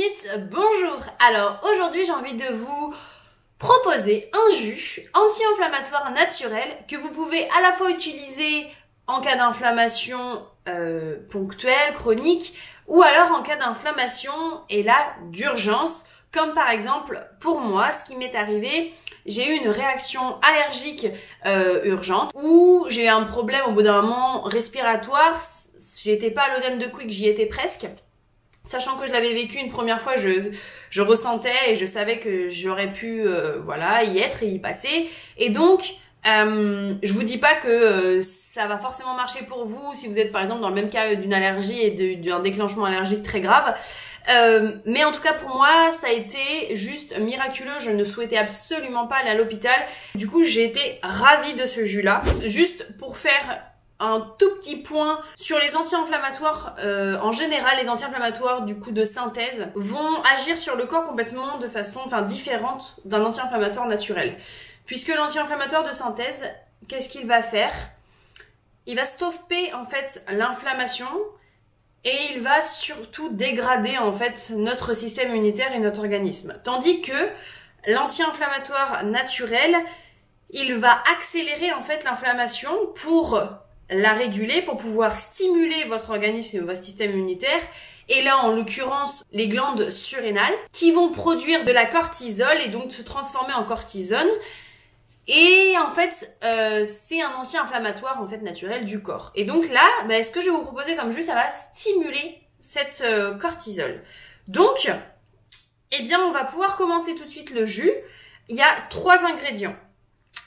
suite, bonjour. Alors aujourd'hui j'ai envie de vous proposer un jus anti-inflammatoire naturel que vous pouvez à la fois utiliser en cas d'inflammation ponctuelle, chronique, ou alors en cas d'inflammation et là d'urgence, comme par exemple pour moi, ce qui m'est arrivé, j'ai eu une réaction allergique urgente où j'ai eu un problème au bout d'un moment respiratoire. J'étais pas à l'œdème de Quick, j'y étais presque. Sachant que je l'avais vécu une première fois, je ressentais et je savais que j'aurais pu voilà, y être et y passer. Et donc, je vous dis pas que ça va forcément marcher pour vous si vous êtes par exemple dans le même cas d'une allergie et d'un déclenchement allergique très grave. Mais en tout cas pour moi ça a été juste miraculeux, je ne souhaitais absolument pas aller à l'hôpital. Du coup j'ai été ravie de ce jus là. Juste pour faire un tout petit point sur les anti-inflammatoires, en général les anti-inflammatoires du coup de synthèse vont agir sur le corps complètement de façon différente d'un anti-inflammatoire naturel. Puisque l'anti-inflammatoire de synthèse, qu'est-ce qu'il va faire? Il va stopper en fait l'inflammation et il va surtout dégrader en fait notre système immunitaire et notre organisme. Tandis que l'anti-inflammatoire naturel, il va accélérer en fait l'inflammation pour la réguler, pour pouvoir stimuler votre organisme et votre système immunitaire. Et là, en l'occurrence, les glandes surrénales qui vont produire de la cortisol et donc se transformer en cortisone. Et en fait, c'est un anti-inflammatoire en fait naturel du corps. Et donc là, ce que je vais vous proposer comme jus, ça va stimuler cette cortisol. Donc, eh bien, on va pouvoir commencer tout de suite le jus. Il y a 3 ingrédients.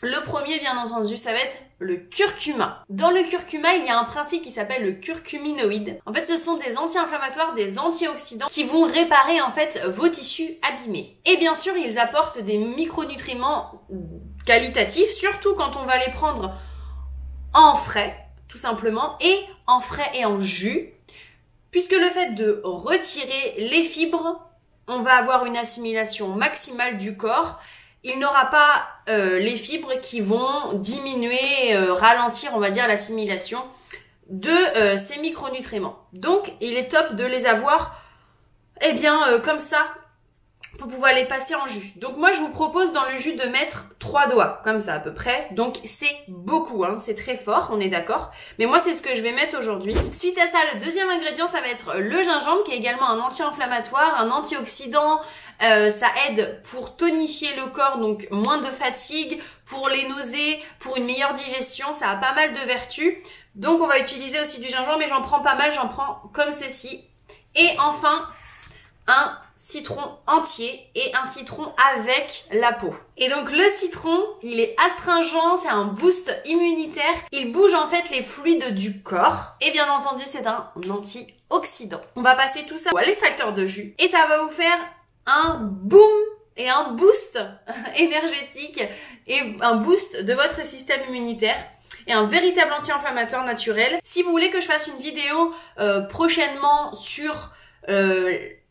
Le premier, bien entendu, ça va être le curcuma. Dans le curcuma, il y a un principe qui s'appelle le curcuminoïde. En fait, ce sont des anti-inflammatoires, des antioxydants qui vont réparer en fait vos tissus abîmés. Et bien sûr, ils apportent des micronutriments qualitatifs, surtout quand on va les prendre en frais, tout simplement, et en frais et en jus, puisque le fait de retirer les fibres, on va avoir une assimilation maximale du corps. Il n'aura pas les fibres qui vont diminuer, ralentir, on va dire, l'assimilation de ces micronutriments. Donc, il est top de les avoir, comme ça, pour pouvoir les passer en jus. Donc, moi, je vous propose dans le jus de mettre 3 doigts, comme ça à peu près. Donc, c'est beaucoup, hein, c'est très fort, on est d'accord. Mais moi, c'est ce que je vais mettre aujourd'hui. Suite à ça, le deuxième ingrédient, ça va être le gingembre, qui est également un anti-inflammatoire, un antioxydant. Ça aide pour tonifier le corps, donc moins de fatigue, pour les nausées, pour une meilleure digestion, ça a pas mal de vertus. Donc on va utiliser aussi du gingembre, mais j'en prends pas mal, j'en prends comme ceci. Et enfin, un citron entier et un citron avec la peau. Et donc le citron, il est astringent, c'est un boost immunitaire, il bouge en fait les fluides du corps et bien entendu c'est un antioxydant. On va passer tout ça à l'extracteur de jus et ça va vous faire un boom et un boost énergétique et un boost de votre système immunitaire et un véritable anti-inflammatoire naturel. Si vous voulez que je fasse une vidéo prochainement sur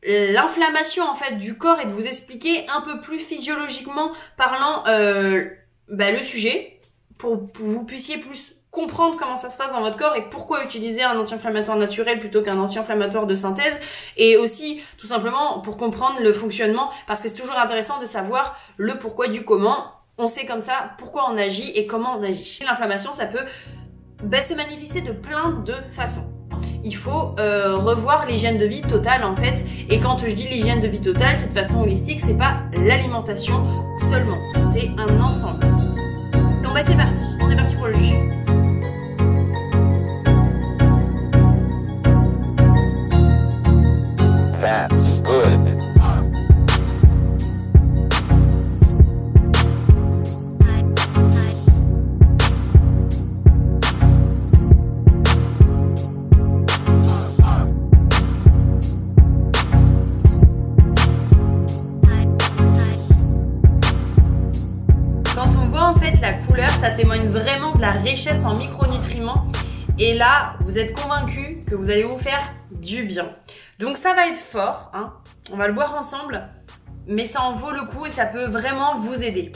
l'inflammation en fait du corps et de vous expliquer un peu plus physiologiquement parlant le sujet pour que vous puissiez plus comprendre comment ça se passe dans votre corps et pourquoi utiliser un anti-inflammatoire naturel plutôt qu'un anti-inflammatoire de synthèse, et aussi tout simplement pour comprendre le fonctionnement, parce que c'est toujours intéressant de savoir le pourquoi du comment. On sait comme ça pourquoi on agit et comment on agit. L'inflammation, ça peut se manifester de plein de façons. Il faut revoir l'hygiène de vie totale en fait, et quand je dis l'hygiène de vie totale, c'est de façon holistique, c'est pas l'alimentation seulement, c'est un ensemble. Donc c'est parti, on est parti pour le jus. That's good. Quand on voit en fait la couleur, ça témoigne vraiment de la richesse en micronutriments. Et là, vous êtes convaincus que vous allez vous faire du bien. Donc ça va être fort, hein. On va le boire ensemble, mais ça en vaut le coup et ça peut vraiment vous aider.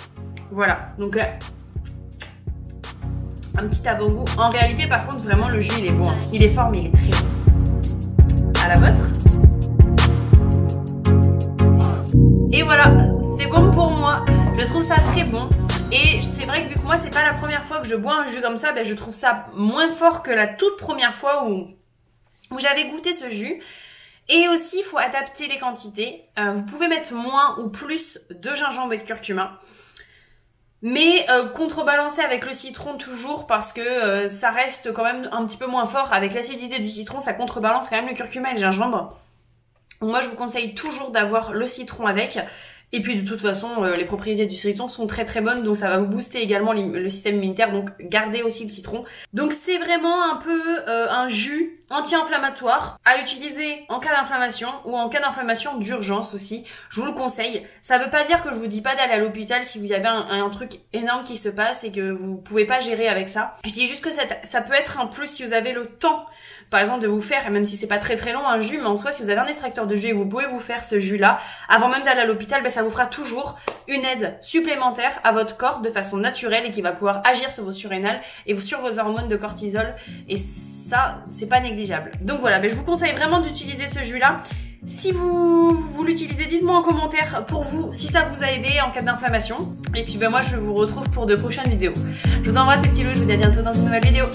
Voilà, donc un petit avant-goût. En réalité, par contre, vraiment, le jus, il est bon, hein. Il est fort, mais il est très bon. À la vôtre. Et voilà, c'est bon pour moi. Je trouve ça très bon. Et c'est vrai que vu que moi c'est pas la première fois que je bois un jus comme ça, ben je trouve ça moins fort que la toute première fois où j'avais goûté ce jus. Et aussi il faut adapter les quantités. Vous pouvez mettre moins ou plus de gingembre et de curcuma. Mais contrebalancer avec le citron toujours parce que ça reste quand même un petit peu moins fort. Avec l'acidité du citron, ça contrebalance quand même le curcuma et le gingembre. Donc moi je vous conseille toujours d'avoir le citron avec. Et puis de toute façon, les propriétés du citron sont très très bonnes, donc ça va vous booster également le système immunitaire, donc gardez aussi le citron. Donc c'est vraiment un peu un jus anti-inflammatoire à utiliser en cas d'inflammation ou en cas d'inflammation d'urgence aussi. Je vous le conseille. Ça veut pas dire que je vous dis pas d'aller à l'hôpital si vous avez un truc énorme qui se passe et que vous pouvez pas gérer avec ça. Je dis juste que ça peut être un plus si vous avez le temps, par exemple, de vous faire, même si c'est pas très très long, un jus, mais en soi, si vous avez un extracteur de jus et vous pouvez vous faire ce jus-là, avant même d'aller à l'hôpital, ben, ça vous fera toujours une aide supplémentaire à votre corps de façon naturelle et qui va pouvoir agir sur vos surrénales et sur vos hormones de cortisol. Et ça, c'est pas négligeable. Donc voilà, ben, je vous conseille vraiment d'utiliser ce jus-là. Si vous l'utilisez, dites-moi en commentaire pour vous si ça vous a aidé en cas d'inflammation. Et puis ben moi, je vous retrouve pour de prochaines vidéos. Je vous embrasse les petits loups, je vous dis à bientôt dans une nouvelle vidéo.